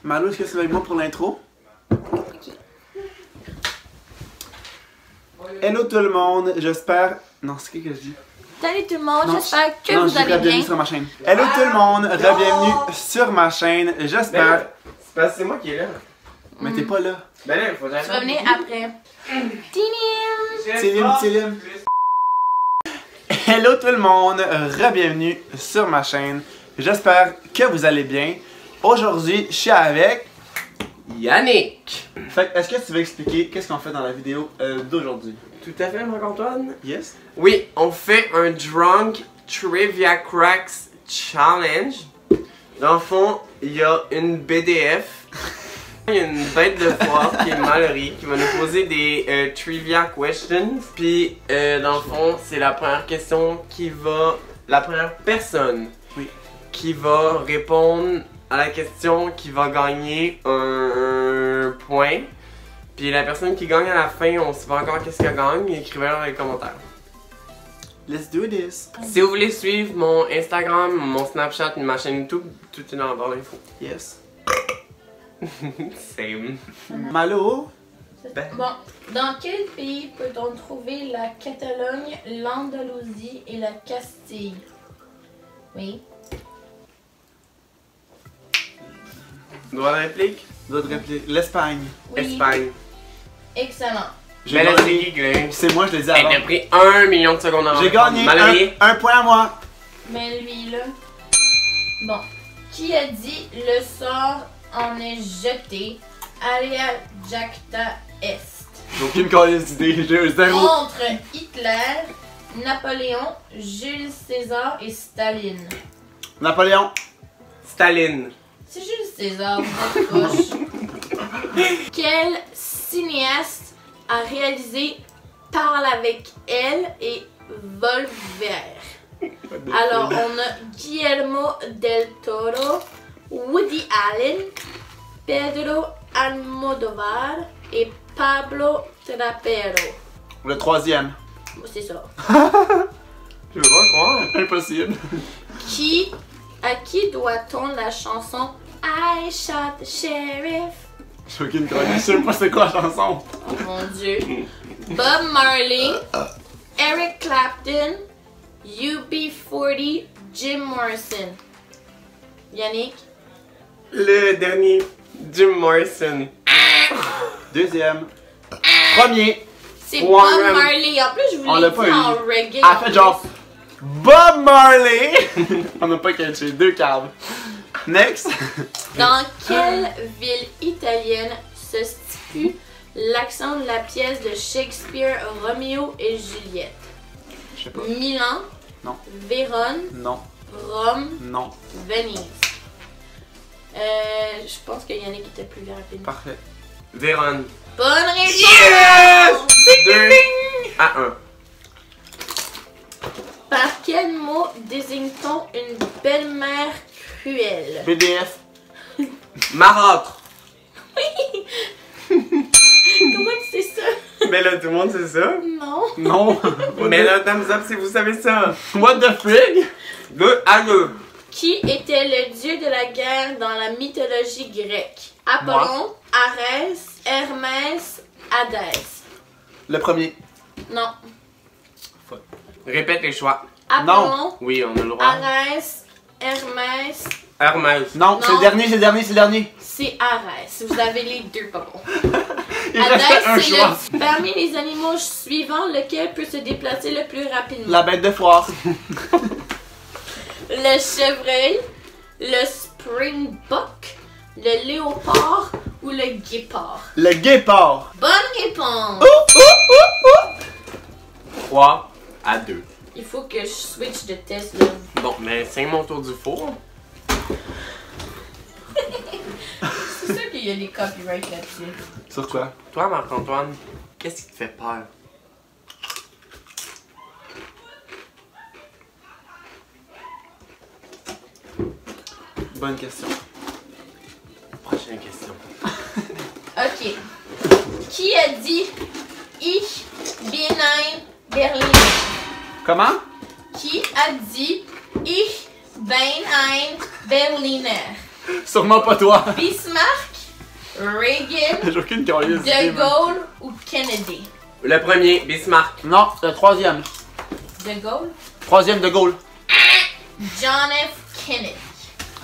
Malou, est-ce que tu es avec moi pour l'intro? Hello tout le monde, j'espère... Non, c'est qui que je dis? Salut tout le monde, Non, j'espère que non, vous allez bienvenue bien. sur ma chaîne. Hello tout le monde, bienvenue sur ma chaîne, j'espère... C'est parce que c'est moi qui est là. Mais t'es pas là. Ben là, il faut que Tu vas venir après. Tilim. Hello tout le monde, bienvenue sur ma chaîne. J'espère que vous allez bien. Aujourd'hui, je suis avec... Yannick. Fait que, est-ce que tu veux expliquer qu'est-ce qu'on fait dans la vidéo d'aujourd'hui? Tout à fait, Marc-Antoine. Yes? Oui, on fait un Drunk Trivia Cracks Challenge. Dans le fond, il y a une BDF. Il y a une bête de foire qui est Mallory qui va nous poser des trivia questions. Puis, dans le fond, c'est la première question qui va... La première personne qui va répondre à la question qui va gagner un point. Puis la personne qui gagne à la fin, on sait pas encore qu'est-ce qu'elle gagne, écrivez-le dans les commentaires. Let's do this! Si vous voulez suivre mon Instagram, mon Snapchat, ma chaîne YouTube, tout est dans la barre d'infos. Yes. Same. Malo? Bon, dans quel pays peut-on trouver la Catalogne, l'Andalousie et la Castille? Oui. Droit de réplique? D'autres répliques. L'Espagne. Oui. Espagne. Excellent. J'ai Mais là, c'est gagné. qui qui l'a? C'est moi, je l'ai dit avant. Elle a pris 1 million de secondes avant. J'ai gagné Mallory. un point à moi. Mais lui là. Bon. Qui a dit le sort en est jeté? Alea Jacta Est. J'ai aucune calice d'idée, j'ai un zéro. Contre Hitler, Napoléon, Jules César et Staline. Napoléon. Staline. C'est Jules César, vous êtes poche. Quel cinéaste a réalisé Parle avec elle et Volver? Alors, on a Guillermo del Toro, Woody Allen, Pedro Almodovar et Pablo Trapero. Le troisième. C'est ça. Je veux pas croire. Impossible. À qui doit-on la chanson I Shot the Sheriff? J'ai aucune calice, je sais pas c'est quoi la chanson. Oh mon dieu. Bob Marley, Eric Clapton, UB40, Jim Morrison. Yannick? Le dernier, Jim Morrison. Deuxième. Premier. C'est Ouais, Bob ouais. Marley. En plus, je On vous l'a l'ai pas dit eu. en reggae. Elle a fait genre Bob Marley. On n'a pas catché, deux câbles. Next. Dans quelle ville italienne se situe l'accent de la pièce de Shakespeare Roméo et Juliette? Je sais pas. Milan, Non. Vérone, Non. Rome, Non. Venise. Je pense que Yannick était plus rapide. Parfait. Vérone. Bonne réponse! Yes! 2 à 1. Par quel mot désigne-t-on une belle-mère cruelle? BDF. Marâtre. Comment tu sais ça? Mais là, tout le monde sait ça. Non. Non. Mais là, thumbs up si vous savez ça. What the frig? 2 à 2. Qui était le dieu de la guerre dans la mythologie grecque? Apollon, Arès, Hermès, Hadès. Le premier. Non. Répète les choix. Apollon, Oui, on a le droit. Arès, Hermès. Hermès. Non, c'est Non. le dernier, c'est le dernier, c'est le dernier. C'est Arès. Vous avez les deux, pas bon. Il restait un Hadès, c'est choix. parmi les animaux suivants, lequel peut se déplacer le plus rapidement? La bête de foire. Le chevreuil, le springbok, le léopard ou le guépard? Le guépard. Bonne réponse! 3 à 2. Il faut que je switch de test là. Bon, mais c'est mon tour du four. C'est sûr qu'il y a des copyrights là-dessus. Sur quoi? Toi, Marc-Antoine, qu'est-ce qui te fait peur? Bonne question. Prochaine question. Ok. Qui a dit Ich bin ein Berliner? Comment? Qui a dit Ich bin ein Berliner? Sûrement pas toi. Bismarck, Reagan, J'ai aucune curiosité. De Gaulle ou Kennedy? Le premier, Bismarck. Non, le troisième. De Gaulle? Troisième de Gaulle. John F. Kennedy.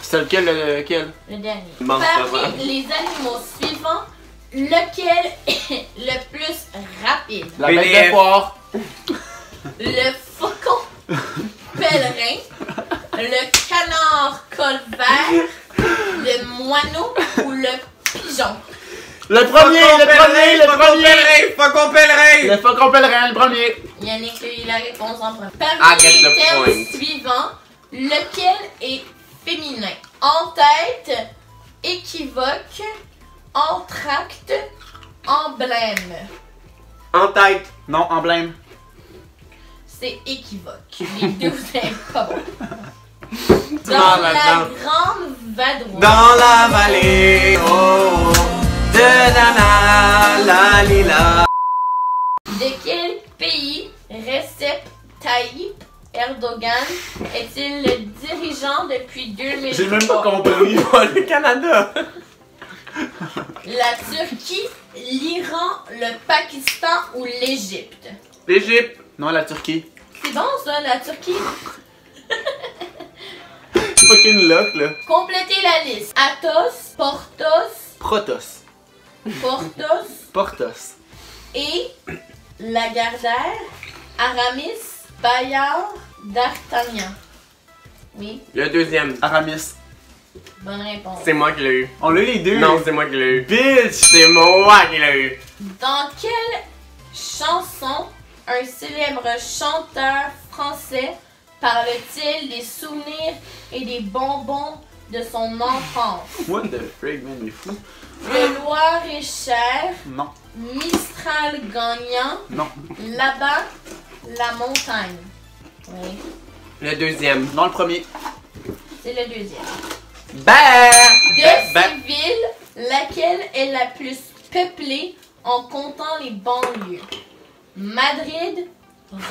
C'est lequel, lequel? Le dernier. Bon, ça va. Parmi les animaux suivants, lequel est le plus rapide? La bête PDF. de foire. Le faucon pèlerin, le canard colvert, le moineau ou le pigeon? Le premier, le premier, le premier. Faucon pèlerin! Le faucon pèlerin, le premier. Yannick a eu la réponse en premier. I Parmi get les the thèmes point. suivants, lequel est féminin? En-tête, équivoque, entracte, emblème. En tête. Non, emblème. C'est équivoque. Les deux, vous n'êtes pas bon. Dans Ah, la là-dedans. grande vadrouille. Dans la vallée, oh, de la lila. De quel pays Recep Tayyip Erdogan est-il le dirigeant depuis 2003? J'ai même pas compris. Le Canada. La Turquie, l'Iran, le Pakistan ou l'Égypte? L'Égypte. Non, la Turquie. C'est bon ça, la Turquie? Fucking luck, là. Complétez la liste. Athos, Porthos, Protos. Porthos Portos. et Lagardère, Aramis, Bayard, D'Artagnan. Oui, Le deuxième. Aramis. bonne réponse. C'est moi qui l'ai eu. On l'a eu les deux. Non, c'est moi qui l'ai eu. Bitch. C'est moi qui l'ai eu. Dans quelle chanson un célèbre chanteur français parle-t-il des souvenirs et des bonbons de son enfance? What the frig, man, il est fou. Le Loir-et-Cher, Non, Mistral gagnant, non. là-bas, la montagne. Oui, Le deuxième. Non, le premier. c'est le deuxième. Ben. De ces villes, laquelle est la plus peuplée en comptant les banlieues? Madrid,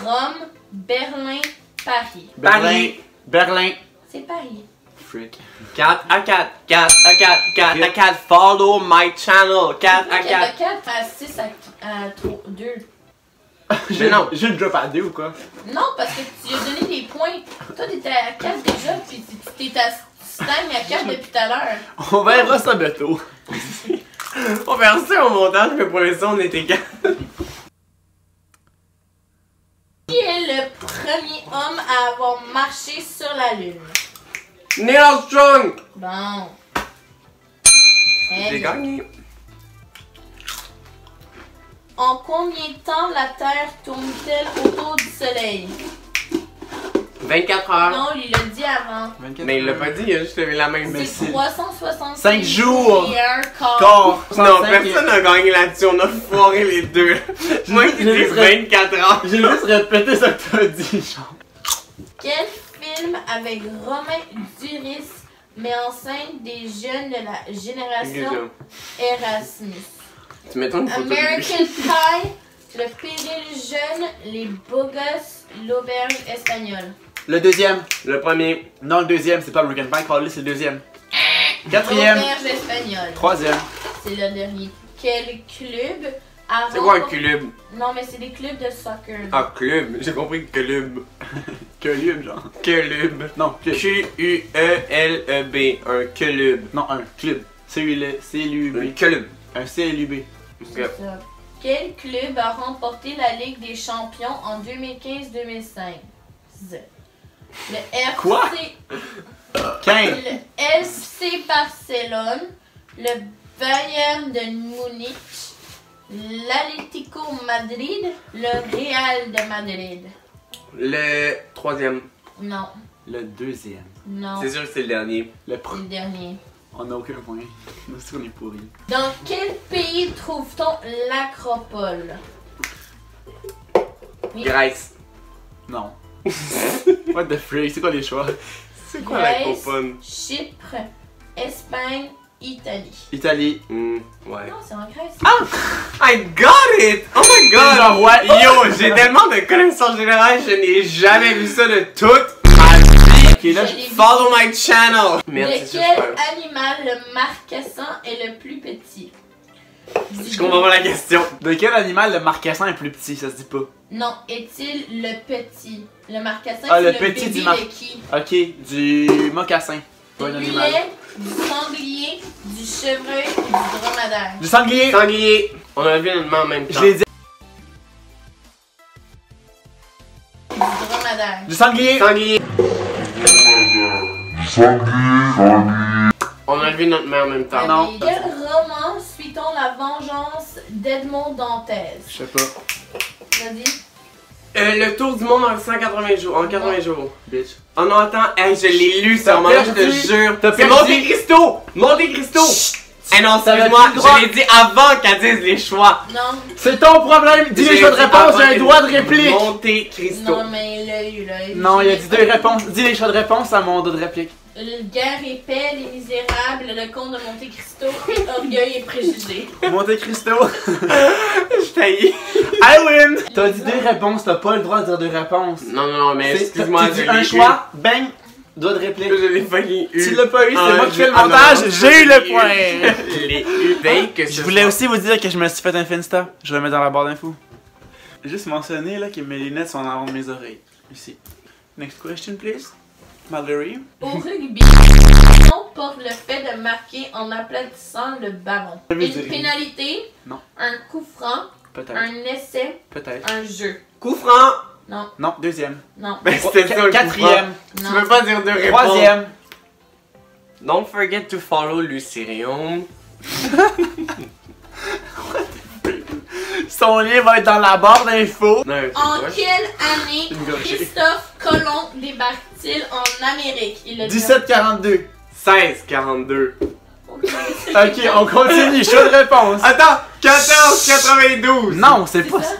Rome, Berlin, Paris. Paris. Berlin. C'est Paris. Frick. 4 à 4. 4 à 4. 4 à 4. Follow my channel. 4 à 4. 4 à 6 à 3, 2. J'ai non. J'ai une drop à deux ou quoi? Non, parce que tu lui as donné des points. Toi, t'étais à 4 déjà, puis t'es à stagne à 4 depuis tout à l'heure. On verra ça bientôt. On va faire ça au montage, mais pour l'instant, on était 4. Qui est le premier homme à avoir marché sur la Lune? Neil Armstrong. Bon. Très J'ai bien. gagné. En combien de temps la Terre tourne-t-elle autour du Soleil? 24 heures. Non, lui l'a dit avant. 24 Mais il l'a pas dit, il a juste levé la main. Mais C'est c'est- 365 5 jours. et un quart. Corps. Non, personne n'a gagné là-dessus, on a foiré les deux. Moi qui J'ai dis juste 24 heures. J'ai juste répété ce que t'as dit, genre. Quel film avec Romain Duris met en scène des jeunes de la génération Erasmus? Tu mets une photo de lui. American Pie, Le Péril Jeune, Les Beaux Gosses, L'Auberge Espagnole. Le deuxième. Le premier. Non, le deuxième, c'est pas American Pie, Carly, c'est le deuxième. Quatrième. Auberge Espagnole. Troisième. C'est le dernier. Quel club a C'est quoi un remporté- club? Non, mais c'est des clubs de soccer. Ah, club. J'ai compris club. Que lieu, genre. Club. Non, club. Q-U-E-L-E-B. Un club. Non, un club. C-U-L-U-B. Un club. Un C-L-U-B. C'est ça. Quel club a remporté la Ligue des Champions en 2015-2016? Le FC, Quoi? 15. le FC Barcelone, le Bayern de Munich, l'Atlético Madrid, le Real de Madrid. Le troisième. Non, Le deuxième. non, C'est sûr que c'est le dernier. Le c'est premier. le dernier. On a aucun point. Nous aussi, on est pourris. Dans quel pays trouve-t-on l'Acropole? Oui. Grèce. Non. What the freak? C'est quoi les choix? C'est quoi la Grèce, coupone? Chypre, Espagne, Italie. Italie. Ouais. Non, c'est en Grèce. I got it! Oh my god! Genre, ouais. Yo, j'ai tellement de connaissances générales, je n'ai jamais vu ça de toute ma vie! Ok, là, Je l'ai vu. Follow my channel! Merde, c'est De ça, quel je parle. animal le marcassin est le plus petit? Je comprends pas la question. de quel animal le marcassin est plus petit? Ça se dit pas. Non, est-il le petit? Le marcassin, Ah, c'est le le petit bébé du mar- de qui? Ok, du mocassin. Pas un Du animal. mulet, du sanglier, du chevreuil ou du dromadaire? Du sanglier! Sanglier! On a vu notre main en même temps. Je l'ai dit. Du dromadaire. Du sanglier! Sanglier! On a levé notre main en même temps. non. Quel roman suit-on la vengeance d'Edmond Dantès? Je sais pas. Vas-y. Le tour du monde en 180 jours. En 80 jours. Bitch. Oh non, attends, hey, je l'ai lu, T'as ça, moi, je te perdu. jure. T'as C'est perdu. Monte Cristo! Monte Cristo! Eh non, T'avais excuse-moi, plus le droit. je l'ai dit avant qu'elle dise les choix. Non, C'est ton problème! Dis les choix de réponse, j'ai un droit de réplique! Monte Cristo. non, mais il l'a eu là. Non, il a dit deux réponses. Dis les choix de réponse à mon droit de réplique. Guerre et paix, Les Misérables, Le Comte de Monte Cristo et Orgueil et Préjugés. Monte Cristo. Je taillis. I win! T'as dit deux réponses, t'as pas le droit de dire deux réponses. Non, non, mais C'est- excuse-moi, tu je dis un l'ai choix, bang, droit de réplique. eu. Je l'ai failli eu. Tu l'as pas eu, c'est Ah, moi qui fais le ah, non, montage, non, j'ai eu le je l'ai point! Je l'ai eu. Veille que Je ce voulais soit- aussi vous dire que je me suis fait un Finsta. Je vais le mettre dans la barre d'infos. Juste mentionner là, que mes lunettes sont en avant de mes oreilles. Ici. Next question, please. Mallory. Au rugby, le nom porte le fait de marquer en aplatissant le ballon. Jamais Une dit rien. pénalité, Non. un coup franc, Peut-être. un essai, Peut-être. un jeu. Coup franc. Non, Non, deuxième. non, Ben, c'était ça, le coup franc. Quatrième. Tu non. peux pas dire deux réponses. Troisième. Don't forget to follow Lucirium. Son lien va être dans la barre d'infos. Non, c'est En quoi? quelle année Une gorgée. Christophe Colomb débarque-t-il en Amérique? Il a dit- 1742. 1642. Ok, on continue. Choix de réponse. Attends, 1492. Non, c'est C'est pas ça?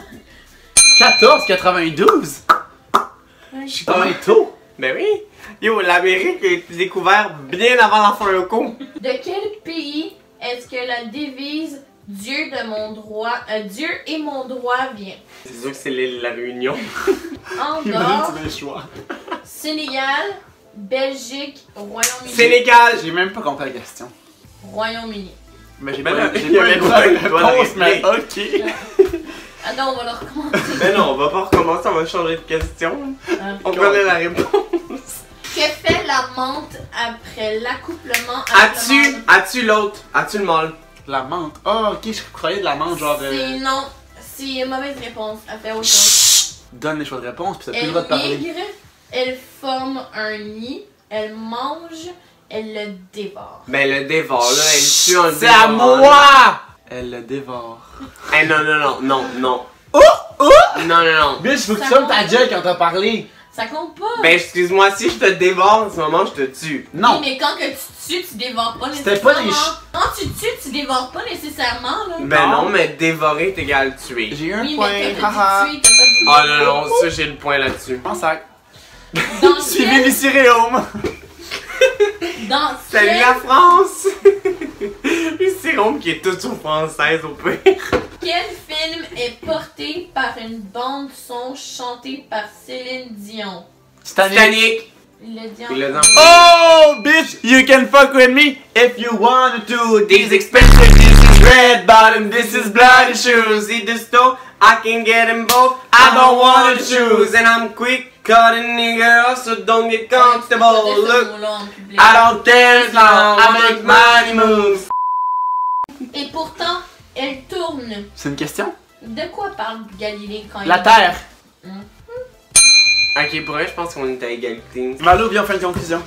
1492. Ouais. Je suis tombé tôt. Ben oui. Yo, l'Amérique a été découverte bien avant l'enfant loco. De quel pays est-ce que la devise Dieu de mon droit, Dieu et mon droit vient? C'est sûr que c'est l'île de la Réunion. Andorre, les choix. Sénégal, Belgique, Royaume-Uni. Sénégal. J'ai même pas compris la question. Royaume-Uni. Mais j'ai Ben pas, là, j'ai il y pas avait le droit de pas le droit de réponse, mais répliquer. ok. Ah non, on va le recommencer. Mais non, on va pas recommencer, on va changer de question. Ah. On connaît la réponse. Que fait la menthe après l'accouplement avec le mâle? As-tu l'autre? As-tu le mâle? La menthe. Oh, ok, je croyais de la menthe, genre. C'est non, c'est une mauvaise réponse. Elle fait autre chose. Donne les choix de réponse, puis t'as plus le Elle droit de parler. migre, elle forme un nid, elle mange, elle le dévore. Ben le dévore là, elle tue en le C'est à dévorant. moi! Elle le dévore. Eh non, non, non, non, non. Oh! Oh! Non, non, non. Bitch, faut que tu Ça fermes ta compte. gueule quand t'as parlé. Ça compte pas. Ben excuse-moi, si je te dévore en ce moment, je te tue. Non. Oui, mais quand que tu tues, tu dévores pas C'était nécessairement. pas des Quand tu tues, tu dévores pas nécessairement, là. Ben Non. non, mais dévorer est égal tuer. J'ai eu un Oui, point. mais quand Haha. t'as dit tuer, t'as pas dit Oh non, dévorer. non, ça j'ai le point là-dessus. Mon sac. Dans Suivez quel, les Réaume. dans Salut quel, la France! C'est Rome qui est toute française au pire. quel film est porté par une bande son chantée par Céline Dion? Titanic! Il l'a dit en Il l'a dit en- Oh, bitch, you can fuck with me if you want to. These expensive, this is red bottom, this is bloody shoes. See the store, I can get them both. I don't wanna choose, and I'm quick cutting nigga off, so don't get comfortable. Tu peux pas dire ce Look, mot-là en public. I don't care as long, I make money moves. Et pourtant, elle tourne. C'est une question? De quoi parle Galilée quand La il... Terre. Ok, pour vrai, je pense qu'on est à égalité. Malo, viens, on fait une conclusion.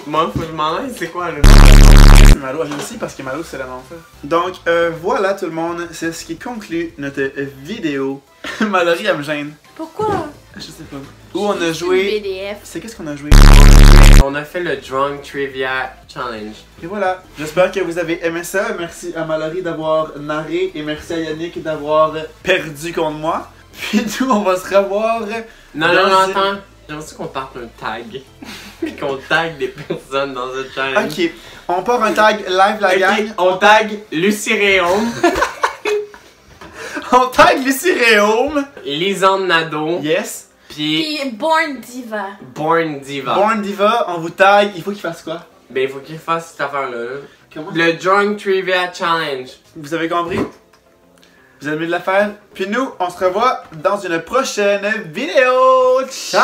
Moi, faut que je m'en aille, c'est quoi là? Malo arrive aussi parce que Malo c'est la même affaire. Donc voilà tout le monde, c'est ce qui conclut notre vidéo. Mallory elle me gêne. Pourquoi? Je sais pas. Où on a joué. BDF. C'est qu'est-ce qu'on a joué? On a fait le Drunk Trivia Challenge. Et voilà. J'espère que vous avez aimé ça. Merci à Mallory d'avoir narré et merci à Yannick d'avoir perdu contre moi. Puis nous on va se revoir. Non, Dans non, non, une- attends. J'aimerais ça qu'on parte un tag. Puis qu'on tag des personnes dans ce challenge. Ok, on part un tag live la Ok, gang. on tag Lucie Réaume, On tag Lucie Réaume. Lisande Nadeau, Yes. Puis Puis Born Diva. Born Diva. Born Diva, on vous tag, il faut qu'il fasse quoi? Ben, il faut qu'il fasse cette affaire-là. Là. Comment? Le Drunk Trivia Challenge. Vous avez compris? Vous avez mis de la faire? Puis nous, on se revoit dans une prochaine vidéo! Ciao!